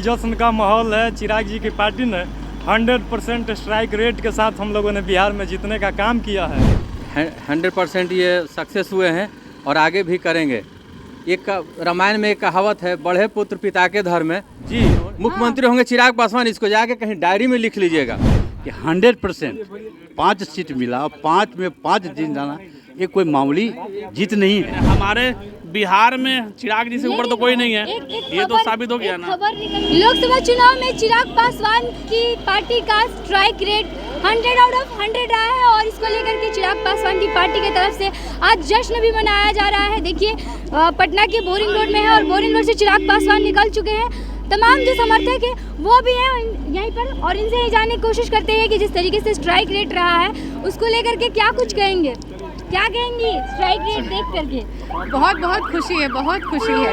जश्न का माहौल है। चिराग जी की पार्टी ने 100% स्ट्राइक रेट के साथ हम लोगों ने बिहार में जीतने का काम किया है। 100% ये सक्सेस हुए हैं और आगे भी करेंगे। एक रामायण में एक कहावत है, बढ़े पुत्र पिता के धर्म में। जी, मुख्यमंत्री होंगे चिराग पासवान, इसको जाके कहीं डायरी में लिख लीजिएगा कि 100% 5 सीट मिला, 5 में 5 जीत जाना ये कोई मामूली जीत नहीं है। हमारे बिहार में चिराग जी से ऊपर तो कोई नहीं है, ये तो साबित हो गया ना। लोकसभा चुनाव में चिराग पासवान की पार्टी का स्ट्राइक रेट 100/100 रहा है और इसको लेकर के चिराग पासवान की पार्टी की तरफ से आज जश्न भी मनाया जा रहा है। देखिए पटना के बोरिंग रोड में है और बोरिंग रोड से चिराग पासवान निकल चुके हैं। तमाम जो समर्थक है वो भी हैं यहीं पर और इनसे ही जानने की कोशिश करते हैं कि जिस तरीके से स्ट्राइक रेट रहा है उसको लेकर के क्या कुछ कहेंगे, क्या कहेंगी स्ट्राइक रेट देख करके। बहुत खुशी है, बहुत खुशी है।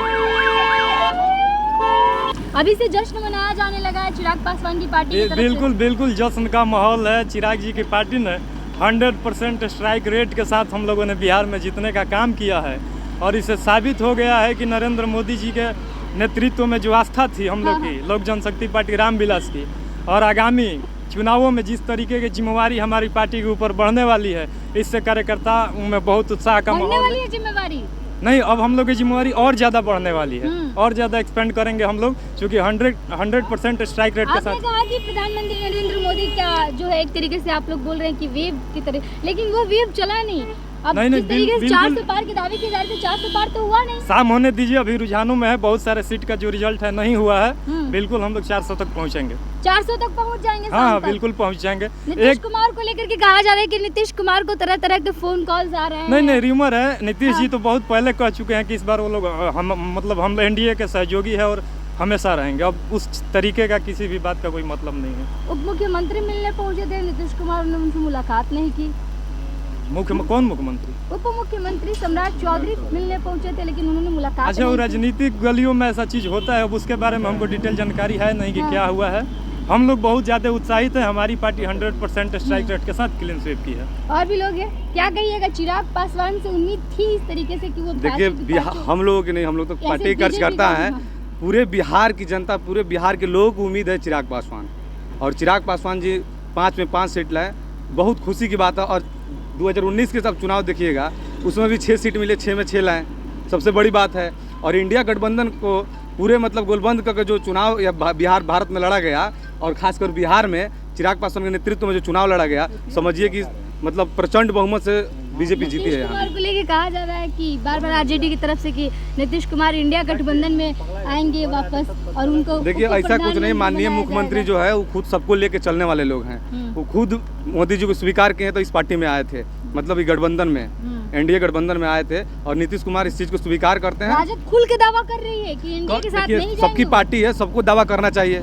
अभी से जश्न मनाया जाने लगा है चिराग पासवान की पार्टी की तरफ बिल्कुल बिल्कुल जश्न का माहौल है। चिराग जी की पार्टी ने 100% स्ट्राइक रेट के साथ हम लोगों ने बिहार में जीतने का काम किया है और इससे साबित हो गया है कि नरेंद्र मोदी जी के नेतृत्व में जो आस्था थी हम लोग की, लोक जनशक्ति पार्टी रामविलास की, और आगामी चुनावों में जिस तरीके की जिम्मेवारी हमारी पार्टी के ऊपर बढ़ने वाली है, इससे कार्यकर्ता में बहुत उत्साह का माहौल है। जिम्मेवारी नहीं, अब हम लोग की जिम्मेवारी और ज़्यादा बढ़ने वाली है, और ज़्यादा एक्सपेंड करेंगे हम लोग, क्योंकि 100% स्ट्राइक रेट के साथ। आपने कहा कि प्रधानमंत्री नरेंद्र मोदी का जो है एक तरीके से आप लोग बोल रहे हैं कि वेव की तरह, लेकिन वो वेव चला नहीं। अब नहीं, जिस तरीके से 400 पार के दावे किए जा रहे थे, 400 पार तो हुआ नहीं। शाम होने दीजिए, अभी रुझानों में है, बहुत सारे सीट का जो रिजल्ट है नहीं हुआ है। बिल्कुल हम लोग 400 तक पहुंचेंगे, 400 तक पहुंच जाएंगे। हाँ बिल्कुल पहुंच जाएंगे। नीतीश कुमार को लेकर के कहा जा रहा है कि नीतीश कुमार को तरह तरह के फोन कॉल्स आ रहे हैं। नहीं, र्यूमर है। नीतीश जी तो बहुत पहले कह चुके हैं कि इस बार वो लोग हम एनडीए के सहयोगी है और हमेशा रहेंगे। अब उस तरीके का किसी भी बात का कोई मतलब नहीं है। उप मुख्यमंत्री मिलने पहुंचे थे नीतीश कुमार ने उनसे मुलाकात नहीं की। कौन मुख्यमंत्री? उप मुख्यमंत्री सम्राट चौधरी मिलने पहुंचे थे, लेकिन उन्होंने मुलाकात अच्छा, वो राजनीतिक गलियों में ऐसा चीज होता है, अब उसके बारे में हमको डिटेल जानकारी है नहीं कि क्या हुआ है। हम लोग बहुत ज्यादा उत्साहित है। हमारी पार्टी 100% स्ट्राइक रेट के साथ क्लीन स्वीप की है। और भी लोग हैं, क्या कहिएगा? चिराग पासवान से उम्मीद थी इस तरीके से कि वो देखिए हम लोगों की नहीं, हम लोग तो पार्टी खर्च करता है। पूरे बिहार की जनता, पूरे बिहार के लोगों को उम्मीद है चिराग पासवान, और चिराग पासवान जी 5 में 5 सीट लाए, बहुत खुशी की बात है। और 2019 के सब चुनाव देखिएगा, उसमें भी 6 सीट मिले, 6 में 6 लाए, सबसे बड़ी बात है। और इंडिया गठबंधन को पूरे मतलब गोलबंद करके जो चुनाव या भारत में लड़ा गया, और खासकर बिहार में चिराग पासवान के नेतृत्व में जो चुनाव लड़ा गया, समझिए कि मतलब प्रचंड बहुमत से बीजेपी जीती है। नीतीश कुमार को लेके कहा जा रहा है कि बार-बार आरजेडी की तरफ से कि नीतीश कुमार इंडिया गठबंधन में आएंगे वापस, और उनको देखिए ऐसा कुछ नहीं। माननीय मुख्यमंत्री जो है वो खुद सबको लेके चलने वाले लोग हैं। वो खुद मोदी जी को स्वीकार किए तो इस पार्टी में आए थे, मतलब गठबंधन में, एनडीए गठबंधन में आए थे, और नीतीश कुमार इस चीज को स्वीकार करते हैं। राजद खुल के दावा कर रही है कि इंडिया के साथ नहीं जाएंगे। सबकी पार्टी है, सबको दावा करना चाहिए,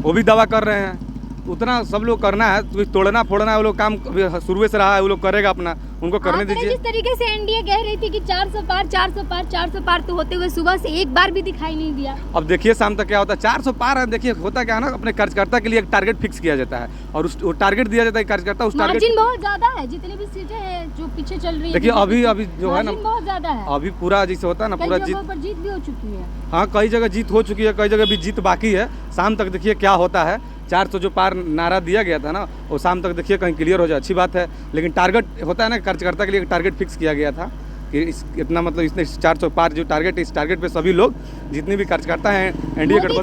वो भी दावा कर रहे हैं। उतना सब लोग करना है, तो तोड़ना फोड़ना वो लोग काम शुरू से रहा है, वो लोग करेगा अपना, उनको करने दीजिए। जिस तरीके से एनडीए कह रही थी कि 400 पार 400 पार 400 पार, तो होते हुए सुबह से एक बार भी दिखाई नहीं दिया। अब देखिए शाम तक क्या होता है। 400 पार है, देखिए होता क्या है ना, अपने कार्यकर्ता के लिए एक टारगेट फिक्स किया जाता है, और उस टारगेट दिया जाता है कार्यकर्ता, उस टारगेट मार्जिन बहुत ज्यादा है, जितनी भी सीटें हैं जो पीछे चल रही है। देखिए अभी जो है ना, बहुत ज्यादा है, अभी पूरा जैसे होता है ना, पूरा जीत भी हो चुकी है। हाँ, कई जगह जीत हो चुकी है, कई जगह भी जीत बाकी है। शाम तक देखिए क्या होता है। 400 जो पार नारा दिया गया था ना, वो शाम तक देखिए कहीं क्लियर हो जाए, अच्छी बात है। लेकिन टारगेट होता है ना, कार्यकर्ता के लिए एक टारगेट फिक्स किया गया था कि इतना मतलब इसने 400 पार जो टारगेट है, इस टारगेट पे सभी लोग जितने भी कार्यकर्ता हैं एनडीए गठबंधन।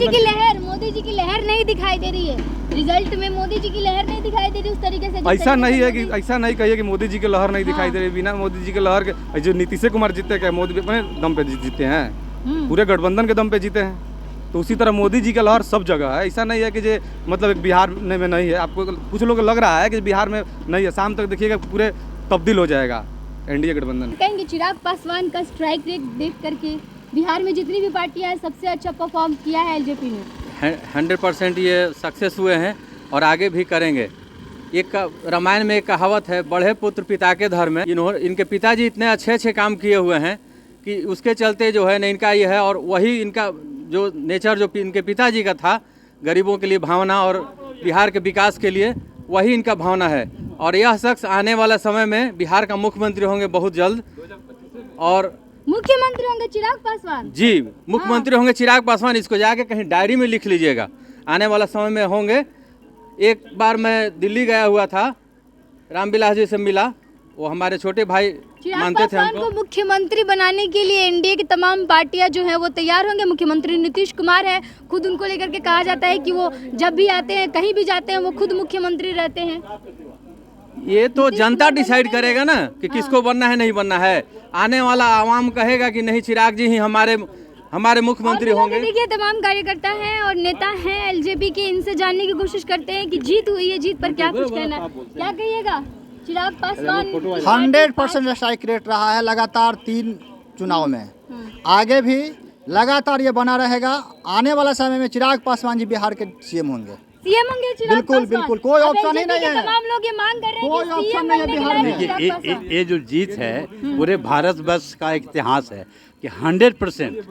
मोदी जी की लहर नहीं दिखाई दे रही है रिजल्ट में, मोदी जी की लहर नहीं दिखाई दे रही उस तरीके से। ऐसा नहीं है कि, ऐसा नहीं कहिए कि मोदी जी की लहर नहीं दिखाई दे रही। बिना मोदी जी के लहर के जो नीतीश कुमार जीते, क्या मोदी अपने दम पे जीते हैं? पूरे गठबंधन के दम पे जीते हैं। तो उसी तरह मोदी जी का लहर सब जगह है। ऐसा नहीं है कि जे मतलब एक बिहार में नहीं है। आपको कुछ लोग लग रहा है कि बिहार में नहीं है, शाम तक देखिएगा पूरे तब्दील हो जाएगा एनडीए गठबंधन। कहेंगे चिराग पासवान का स्ट्राइक रेट देख करके बिहार में जितनी भी पार्टियां हैं सबसे अच्छा परफॉर्म किया है एलजेपी ने। 100% ये सक्सेस हुए हैं और आगे भी करेंगे। एक रामायण में एक कहावत है, बढ़े पुत्र पिता के धर्म में। इनके पिताजी इतने अच्छे काम किए हुए हैं कि उसके चलते जो है न इनका ये है, और वही इनका जो नेचर जो इनके पिताजी का था, गरीबों के लिए भावना और बिहार के विकास के लिए, वही इनका भावना है। और यह शख्स आने वाला समय में बिहार का मुख्यमंत्री होंगे बहुत जल्द, और मुख्यमंत्री होंगे चिराग पासवान। जी, मुख्यमंत्री होंगे चिराग पासवान। इसको जाके कहीं डायरी में लिख लीजिएगा, आने वाला समय में होंगे। एक बार मैं दिल्ली गया हुआ था, रामविलास जी से मिला, वो हमारे छोटे भाई चिराग मानते थे पासवान हमको। को मुख्यमंत्री बनाने के लिए एनडीए की तमाम पार्टियां जो है वो तैयार होंगे। मुख्यमंत्री नीतीश कुमार है, खुद उनको लेकर के कहा जाता है कि वो जब भी आते हैं, कहीं भी जाते हैं, वो खुद मुख्यमंत्री रहते हैं। ये तो जनता डिसाइड करेगा ना कि किसको बनना है नहीं बनना है। आने वाला आवाम कहेगा कि नहीं, चिराग जी ही हमारे मुख्यमंत्री और होंगे। देखिए तमाम कार्यकर्ता हैं और नेता हैं एलजेपी के, इनसे जानने की कोशिश करते हैं कि जीत हुई है, जीत पर क्या कुछ कहना है, क्या कहिएगा चिराग पासवान? 100% स्ट्राइक रेट रहा है लगातार 3 चुनाव में, आगे भी लगातार ये बना रहेगा। आने वाला समय में चिराग पासवान जी बिहार के सीएम होंगे। सीएम होंगे चिराग बिल्कुल पासवान? बिल्कुल, कोई अब ऑप्शन ही LJP नहीं के है। तमाम लोग ये मांग कर रहे हैं कोई कि ऑप्शन सीएम नहीं है बनने के बिहार लायक में। चिराग ये पासवान। ये जो जीत है पूरे भारतवर्ष का एक इतिहास है कि 100%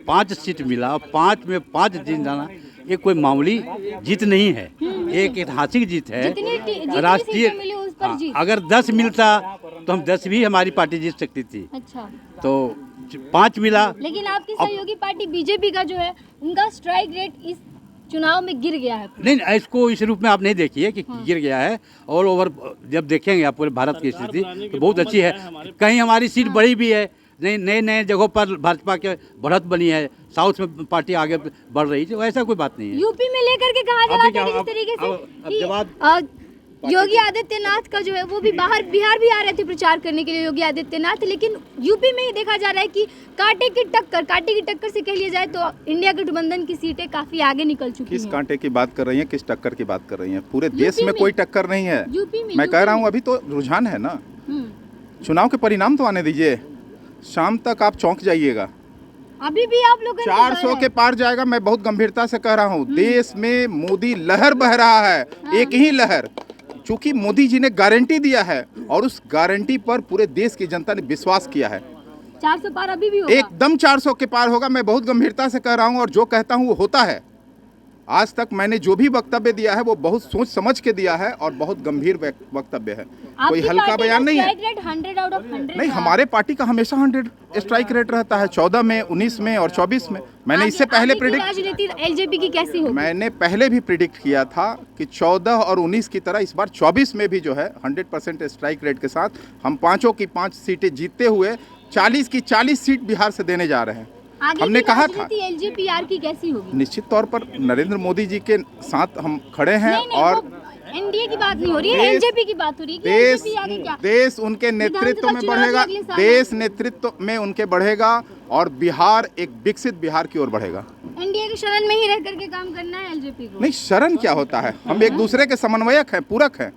5 सीट मिला और 5 में 5 जीत जाना ये कोई मामूली जीत नहीं है, एक ऐतिहासिक जीत है। जितनी राष्ट्रीय सीटें मिली उस पर जीत। अगर 10 मिलता तो हम 10 भी हमारी पार्टी जीत सकती थी, अच्छा, तो 5 मिला। लेकिन आपकी सहयोगी पार्टी बीजेपी का जो है उनका स्ट्राइक रेट इस चुनाव में गिर गया है। नहीं, इसको इस रूप में आप नहीं देखिए कि गिर गया है। ऑल ओवर जब देखेंगे आप पूरे भारत की स्थिति तो बहुत अच्छी है। कहीं हमारी सीट बढ़ी भी है, नए नए जगहों पर भाजपा के बढ़त बनी है, साउथ में पार्टी आगे बढ़ रही है, ऐसा कोई बात नहीं है। यूपी में लेकर के कहा जा रहा था कि जिस तरीके से योगी आदित्यनाथ का जो है वो भी बिहार भी आ रहे थे प्रचार करने के लिए योगी आदित्यनाथ, लेकिन यूपी में ही देखा जा रहा है कि कांटे की टक्कर से कह लिया जाए तो इंडिया गठबंधन की सीटें काफी आगे निकल चुकी किस हैं। कांटे की बात कर रही हैं, किस टक्कर की बात कर रही हैं? पूरे यूपी देश में में। कोई टक्कर नहीं है। यूपी में, मैं कह रहा हूँ अभी तो रुझान है ना, चुनाव के परिणाम तो आने दीजिए, शाम तक आप चौंक जाइएगा। अभी भी आप लोग 400 के पार जाएगा, मैं बहुत गंभीरता से कह रहा हूँ। देश में मोदी लहर बह रहा है, एक ही लहर, चूंकि मोदी जी ने गारंटी दिया है और उस गारंटी पर पूरे देश की जनता ने विश्वास किया है। 400 पार अभी भी होगा। एकदम 400 के पार होगा, मैं बहुत गंभीरता से कह रहा हूँ, और जो कहता हूँ वो होता है। आज तक मैंने जो भी वक्तव्य दिया है वो बहुत सोच समझ के दिया है और बहुत गंभीर वक्तव्य है, कोई हल्का बयान नहीं है। 100 आउट ऑफ 100 नहीं, हमारे पार्टी का हमेशा 100 स्ट्राइक रेट रहता है, 14 में, 19 में और 24 में। मैंने इससे पहले प्रिडिक्ट, राजनीति एलजेपी की कैसी होगी? मैंने पहले भी प्रिडिक्ट किया था कि 14 और 19 की तरह इस बार 24 में भी जो है 100% स्ट्राइक रेट के साथ हम 5 की 5 सीटें जीतते हुए 40 की 40 सीट बिहार से देने जा रहे हैं। आगे हमने की कहा था राजनीति एलजेपीआर की कैसी होगी? निश्चित तौर पर नरेंद्र मोदी जी के साथ हम खड़े हैं और एनडीए की बात नहीं हो रही है, एलजेपी की बात हो रही है कि देश LJP आगे क्या? देश उनके नेतृत्व में विधानसभा बढ़ेगा, चुनाव अगले साल देश नेतृत्व में उनके बढ़ेगा और बिहार एक विकसित बिहार की ओर बढ़ेगा। एनडीए के शरण में ही रह करके काम करना है एलजेपी को? नहीं, शरण क्या होता है? हम एक दूसरे के समन्वयक हैं, पूरक हैं।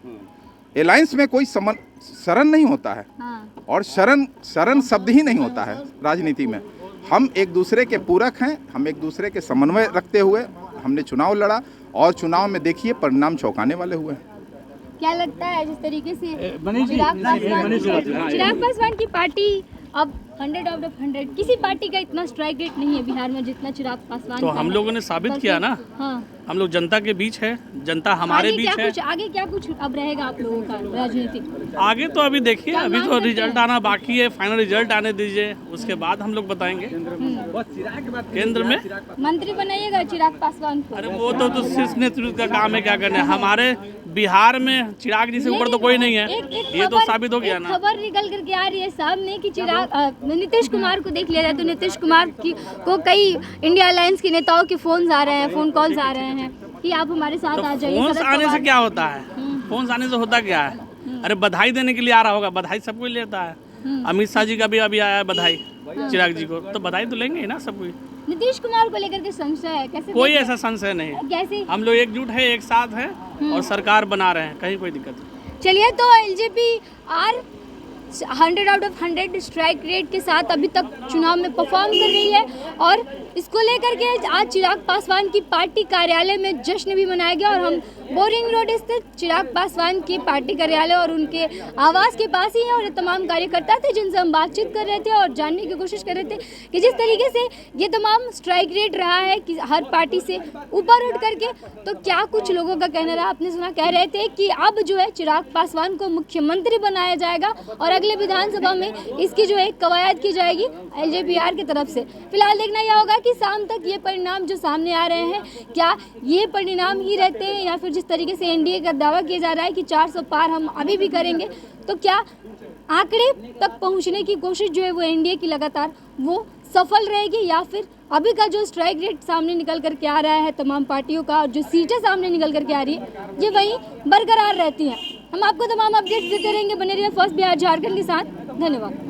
अलायंस में कोई शरण नहीं होता है और शरण शब्द ही नहीं होता है राजनीति में। हम एक दूसरे के पूरक हैं, हम एक दूसरे के समन्वय रखते हुए हमने चुनाव लड़ा और चुनाव में देखिए परिणाम चौंकाने वाले हुए हैं। क्या लगता है जिस तरीके से चिराग पासवान की पार्टी अब 100 आउट ऑफ 100, किसी पार्टी का इतना स्ट्राइक रेट नहीं है बिहार में जितना चिराग पासवान तो का हम है। लोगों ने साबित किया ना, हम लोग जनता के बीच है, जनता हमारे बीच है। आगे क्या कुछ अब रहेगा आप लोगों का राजनीतिक? आगे तो अभी देखिए, क्या अभी मान तो सकते रिजल्ट हैं? आना बाकी है, फाइनल रिजल्ट आने दीजिए, उसके बाद हम लोग बताएंगे। केंद्र में मंत्री बनाइएगा चिराग पासवान को? अरे वो तो शीर्ष नेतृत्व का काम है, क्या करना है। हमारे बिहार में चिराग जी से ऊपर तो कोई नहीं है, ये तो साबित हो गया ना। खबर निकल करके आ रही है सामने कि चिराग नीतीश कुमार को देख लिया जाए तो नीतीश कुमार को कई इंडिया अलायंस के नेताओं के फोन आ रहे हैं, फोन कॉल्स आ रहे हैं कि आप हमारे साथ आ जाइए। फोन आने से क्या होता है? फोन आने से होता क्या है? अरे बधाई देने के लिए आ रहा होगा, बधाई सब कोई लेता है। अमित शाह जी का भी अभी आया है बधाई चिराग जी को, तो बधाई तो लेंगे ही ना सब कोई। नीतीश कुमार को लेकर के संशय है कैसे? कोई ऐसा संशय नहीं है, कैसे? हम लोग एकजुट है, एक साथ है और सरकार बना रहे हैं, कहीं कोई दिक्कत नहीं। चलिए, तो LJP R 100 out of 100 strike rate के साथ अभी तक चुनाव में परफॉर्म कर रही है और इसको लेकर के आज चिराग पासवान की पार्टी कार्यालय में जश्न भी मनाया गया और हम बोरिंग रोड स्थित चिराग पासवान की पार्टी कार्यालय और उनके आवास के पास ही हैं और तमाम कार्यकर्ता थे जिनसे हम बातचीत कर रहे थे और जानने की कोशिश कर रहे थे कि जिस तरीके से ये तमाम स्ट्राइक रेट रहा है कि हर पार्टी से ऊपर उठ करके, तो क्या कुछ लोगों का कहना रहा। आपने सुना, कह रहे थे कि अब जो है चिराग पासवान को मुख्यमंत्री बनाया जाएगा और अगले विधानसभा में इसकी जो है कवायद की जाएगी LJPR की तरफ से। फिलहाल देखना यह होगा कि शाम तक ये परिणाम जो सामने आ रहे हैं, क्या ये परिणाम ही रहते हैं या फिर जिस तरीके से NDA का दावा किया जा रहा है कि 400 पार हम अभी भी करेंगे, तो क्या आंकड़े तक पहुंचने की कोशिश जो है वो NDA की लगातार वो सफल रहेगी या फिर अभी का जो स्ट्राइक रेट सामने निकल करके आ रहा है तमाम पार्टियों का और जो सीटें सामने निकल करके आ रही है ये वहीं बरकरार रहती हैं। हम आपको तमाम अपडेट्स देते रहेंगे। बने रहिए फर्स्ट बिहार झारखंड के साथ। धन्यवाद।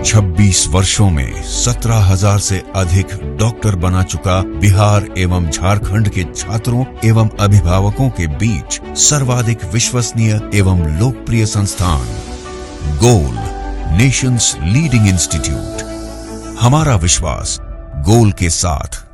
26 वर्षों में 17,000 से अधिक डॉक्टर बना चुका बिहार एवं झारखंड के छात्रों एवं अभिभावकों के बीच सर्वाधिक विश्वसनीय एवं लोकप्रिय संस्थान गोल, नेशंस लीडिंग इंस्टीट्यूट। हमारा विश्वास गोल के साथ।